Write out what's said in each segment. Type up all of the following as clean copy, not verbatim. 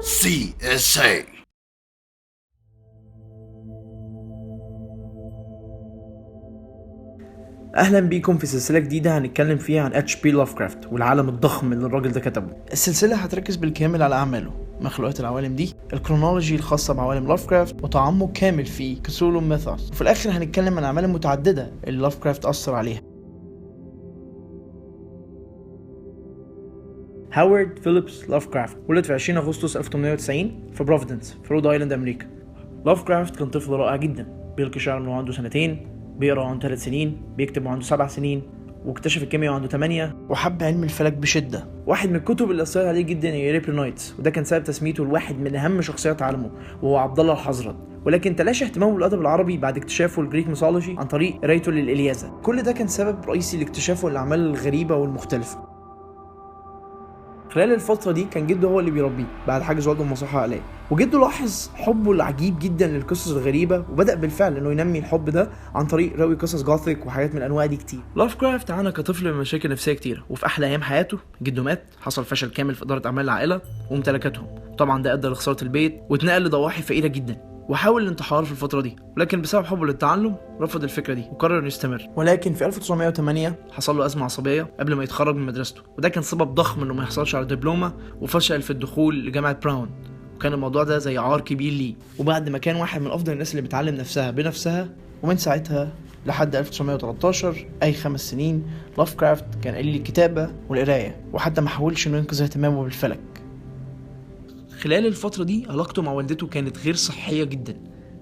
CSA. اهلا بيكم في سلسله جديده هنتكلم فيها عن اتش بي لافكرافت والعالم الضخم اللي الراجل ده كتبه. السلسله هتركز بالكامل على اعماله، مخلوقات العوالم دي، الكرونولوجي الخاصه بعوالم لافكرافت وتعمق كامل في كثولو ميثوس، وفي الاخر هنتكلم عن الاعمال المتعدده اللي لافكرافت اثر عليها. هاورد فيليبس لافكرافت ولد في 20 أغسطس 1890 في بروفيدنس في رود ايلاند امريكا. لافكرافت كان طفل رائع جدا، بيلقي شعر من عنده 2 سنين، بيقرا عنده 3 سنين، بيكتب عنده 7 سنين، واكتشف الكيمياء عنده 8، وحب علم الفلك بشده. واحد من الكتب اللي اثرت عليه جدا هي ريبلي نايتس، وده كان سبب تسميته لواحد من اهم شخصيات عالمه وهو عبد الله الحضرت. ولكن تلاشى اهتمامه بالادب العربي بعد اكتشافه الجريك ميثولوجي عن طريق قرايته للإلياذة. كل ده كان سبب رئيسي لاكتشافه الاعمال الغريبه والمختلفه. خلال الفترة دي كان جده هو اللي بيربيه بعد حجز والده المصحة عليه، وجده لاحظ حبه العجيب جدا للقصص الغريبة وبدأ بالفعل انه ينمي الحب ده عن طريق روي قصص جاثيك وحاجات من الانواع دي كتير. لافكرافت عانى كطفل من مشاكل نفسية كتيرة، وفي احلى ايام حياته جده مات، حصل فشل كامل في ادارة اعمال العائلة وممتلكاتهم، طبعا ده ادى لخسارة البيت واتنقل لضواحي فقيرة جدا، وحاول الانتحار في الفترة دي، ولكن بسبب حبه للتعلم رفض الفكرة دي وقرر انه يستمر. ولكن في 1908 حصل له أزمة عصبية قبل ما يتخرج من مدرسته، وده كان سبب ضخم انه ما يحصلش على دبلومة، وفشل في الدخول لجامعة براون، وكان الموضوع ده زي عار كبير ليه. وبعد ما كان واحد من افضل الناس اللي بتعلم نفسها بنفسها، ومن ساعتها لحد 1913 اي 5 سنين لافكرافت كان قليل الكتابة والقراية، وحتى ما حاولش انه ينقذ اهتمامه بالفلك. خلال الفترة دي علاقته مع والدته كانت غير صحية جدا،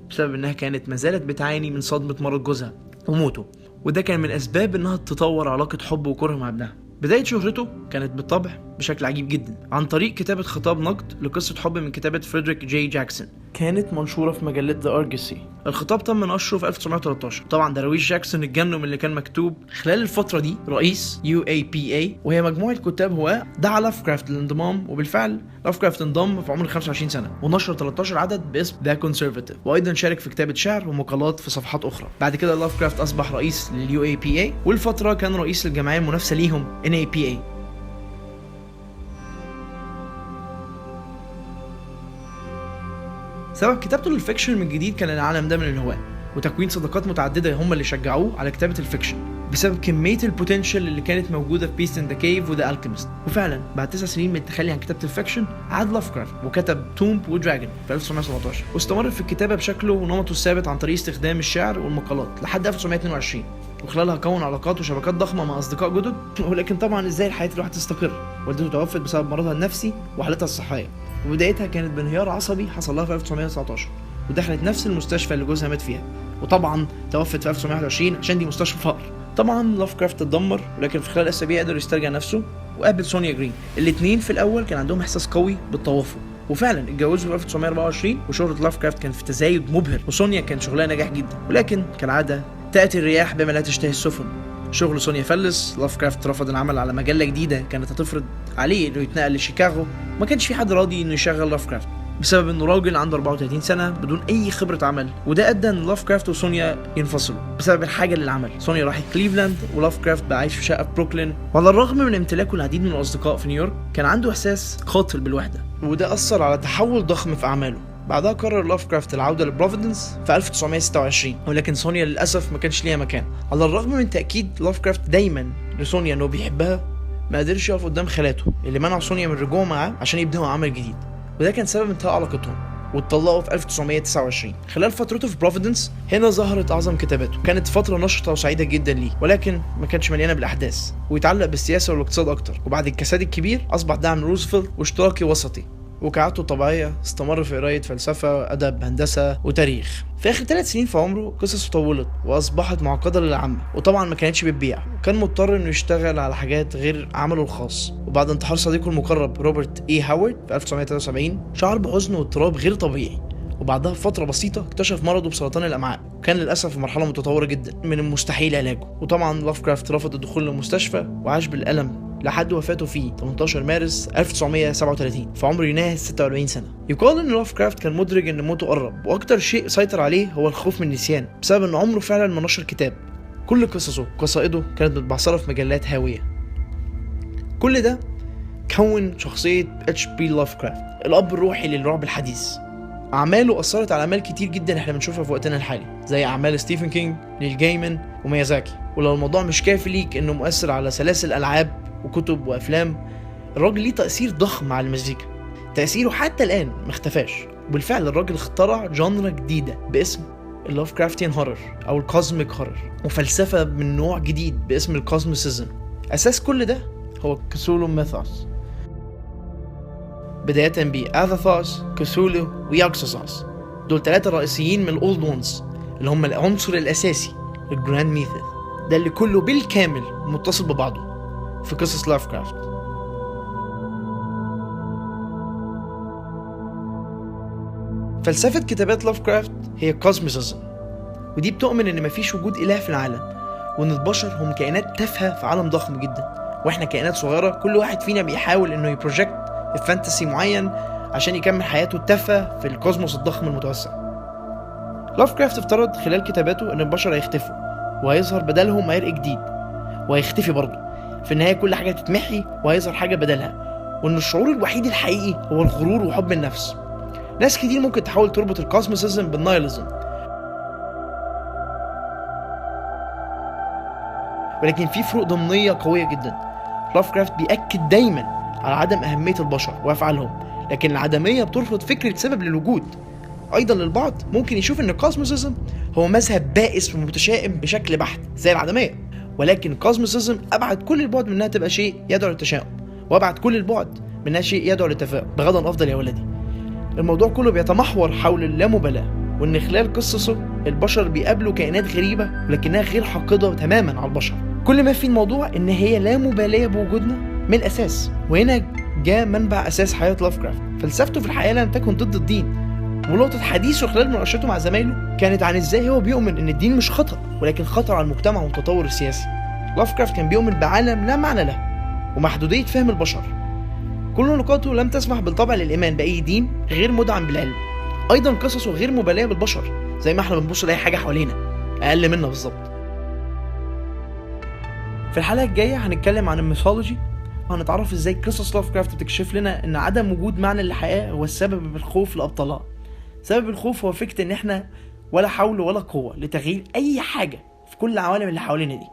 بسبب انها كانت ما زالت بتعاني من صدمة مرض جوزها وموته، وده كان من اسباب انها تطور علاقة حب وكره مع ابنها. بداية شهرته كانت بالطبع بشكل عجيب جدا عن طريق كتابة خطاب نقد لقصة حب من كتابة فريدريك جي جاكسون، كانت منشورة في مجلة ذا أرجسي. الخطاب تم نشره في 1913. طبعا دراويش جاكسون اتجنوا من اللي كان مكتوب. خلال الفترة دي رئيس UAPA وهي مجموعة كتاب هو دعا لافكرافت للانضمام، وبالفعل لافكرافت انضم في عمر 25 سنة ونشر 13 عدد باسم ذا كونسرفاتيف، وايضا شارك في كتابة شعر ومقالات في صفحات اخرى. بعد كده لافكرافت اصبح رئيس للUAPA، والفترة كان رئيس للجمعية المنافسة ليهم NAPA. سبب كتابته للفيكشن من جديد كان العالم ده من الهواة، وتكوين صداقات متعددة هم اللي شجعوه على كتابة الفيكشن بسبب كمية البوتنشال اللي كانت موجودة في بيست ان ذا كيف وذا الكيمست. وفعلا بعد 9 سنين من التخلي عن كتابة الفيكشن عاد لافكرافت وكتب تومب ودراجون في 1917، واستمر في الكتابة بشكله ونمطه الثابت عن طريق استخدام الشعر والمقالات لحد 1922، وخلالها كون علاقات وشبكات ضخمة مع أصدقاء جدد. ولكن طبعا ازاي الحياة تروح تستقر؟ والدته توفت بسبب مرضها النفسي وحالتها الصحية، وبدايتها كانت بانهيار عصبي حصل لها في 1919، ودخلت نفس المستشفى اللي جوزها مات فيها، وطبعا توفت في 1921 عشان دي مستشفى فقر. طبعا لافكرافت اتدمر، ولكن في خلال اسابيع قدر يسترجع نفسه وقابل سونيا جرين. الاثنين في الاول كان عندهم احساس قوي بالتوافق، وفعلا اتجوزوا في 1924، وشهرة لافكرافت كانت في تزايد مبهر، وسونيا كان شغلها ناجح جدا. ولكن كالعاده تاتي الرياح بما لا تشتهي السفن. شغل سونيا فلس، لافكرافت رفض العمل على مجله جديده كانت هتفرض عليه انه يتنقل لشيكاغو، ما كانش في حد راضي انه يشغل لافكرافت بسبب انه راجل عنده 34 سنه بدون اي خبره عمل، وده ادى ان لافكرافت وسونيا ينفصلوا بسبب الحاجه للعمل. سونيا راحت كليفلاند، ولافكرافت بقى عايش في شقه في بروكلين، وعلى الرغم من امتلاكه العديد من الاصدقاء في نيويورك كان عنده احساس قاتل بالوحده، وده اثر على تحول ضخم في اعماله. بعدها قرر لافكرافت العوده لبروفيدنس في 1926، ولكن سونيا للاسف ما كانش ليها مكان. على الرغم من تاكيد لافكرافت دايما لسونيا انه بيحبها، ما قدرش يقف قدام خالاته اللي منعوا سونيا من الرجوع معاه عشان يبداوا عمل جديد، وده كان سبب انتهاء علاقتهم، واتطلقوا في 1929. خلال فترته في بروفيدنس هنا ظهرت اعظم كتاباته، كانت فتره نشطه وسعيده جدا ليه، ولكن ما كانتش مليانه بالاحداث، ويتعلق بالسياسه والاقتصاد اكتر. وبعد الكساد الكبير اصبح دعم روزفلت واشتراكي وسطي، وكعادته الطبيعيه استمر في قرايه فلسفه، ادب، هندسه وتاريخ. في اخر 3 سنين في عمره قصصه طولت واصبحت معقده للعامه، وطبعا ما كانتش بتبيع، وكان مضطر انه يشتغل على حاجات غير عمله الخاص. وبعد انتحار صديقه المقرب روبرت هاورد في 1973 شعر بحزن واضطراب غير طبيعي، وبعدها بفتره بسيطه اكتشف مرضه بسرطان الامعاء، وكان للاسف في مرحله متطوره جدا من المستحيل علاجه. وطبعا لافكرافت رفض الدخول للمستشفى وعاش بالالم لحد وفاته في 18 مارس 1937 في عمر يناهز 46 سنة. يقال ان لافكرافت كان مدرك ان موته قرب، واكتر شيء سيطر عليه هو الخوف من النسيان بسبب ان عمره فعلا ما نشر كتاب. كل قصصه وقصائده كانت متبعثرة في مجلات هاوية. كل ده كون شخصية H.P. لافكرافت، الأب الروحي للرعب الحديث. أعماله أثرت على أعمال كتير جدا احنا بنشوفها في وقتنا الحالي، زي أعمال ستيفن كينج، نيل جايمان، وميازاكي. ولو الموضوع مش كافي ليك إنه مؤثر على سلاسل ألعاب وكتب وأفلام، الراجل ليه تأثير ضخم على المزيكا. تأثيره حتى الآن مختفاش. وبالفعل الراجل اخترع جانرا جديدة باسم اللافكرافتيان هورر أو الكوزميك هورر، وفلسفة من نوع جديد باسم الكوزميسيزم. أساس كل ده هو كثولو ميثوس، بداية بآثاثوس، كثولو، وياكسوسوس. دول 3 رئيسيين من الأولد وونز اللي هم العنصر الأساسي للجراند ميث، ده اللي كله بالكامل متصل ببعضه في قصص لافكرافت. فلسفة كتابات لافكرافت هي كوزميسيزم، ودي بتؤمن ان مفيش وجود اله في العالم، وان البشر هم كائنات تافهة في عالم ضخم جدا، واحنا كائنات صغيرة كل واحد فينا بيحاول انه يبروجكت الفانتسي معين عشان يكمل حياته التافهة في الكوزموس الضخم المتوسع. لافكرافت افترض خلال كتاباته ان البشر هيختفوا وهيظهر بدلهم عرق جديد، وهيختفي برضه في النهاية كل حاجة تتمحي وهيظهر حاجة بدلها، وان الشعور الوحيد الحقيقي هو الغرور وحب النفس. ناس كتير ممكن تحاول تربط الكوزميسيزم بالنايلزم، ولكن في فروق ضمنية قوية جدا. لافكرافت بيأكد دايما على عدم أهمية البشر وأفعالهم، لكن العدمية بترفض فكرة سبب للوجود. أيضا للبعض ممكن يشوف أن الكوزميسيزم هو مذهب بائس ومتشائم بشكل بحت زي العدمية، ولكن الكوزميسيزم أبعد كل البعد منها تبقى شيء يدعو للتشاؤم، وأبعد كل البعد منها شيء يدعو للتفاؤل. بغضا أفضل يا ولدي، الموضوع كله بيتمحور حول اللامبالاة، وان خلال قصصه البشر بيقابلوا كائنات غريبة ولكنها غير حاقدة تماما على البشر. كل ما في الموضوع ان هي لا مبالاة بوجودنا من الاساس. وهنا جاء منبع اساس حياة لافكرافت. فلسفته في الحياة لم تكن ضد الدين، ونقطة حديثه خلال مناقشته مع زمايله كانت عن ازاي هو بيؤمن ان الدين مش خطر ولكن خطر على المجتمع والتطور السياسي. لافكرافت كان بيؤمن بعالم لا معنى له ومحدودية فهم البشر. كل نقاطه لم تسمح بالطبع للإيمان بأي دين غير مدعم بالعلم. أيضا قصصه غير مبالاة بالبشر، زي ما احنا بنبص لأي حاجة حوالينا أقل منا بالظبط. في الحلقة الجاية هنتكلم عن الميثولوجي، وهنتعرف ازاي قصص لافكرافت بتكشف لنا ان عدم وجود معنى للحياة هو السبب بالخوف لأبطالها. سبب الخوف هو فكرة ان احنا ولا حول ولا قوة لتغيير أي حاجة في كل العوالم اللي حوالينا دي.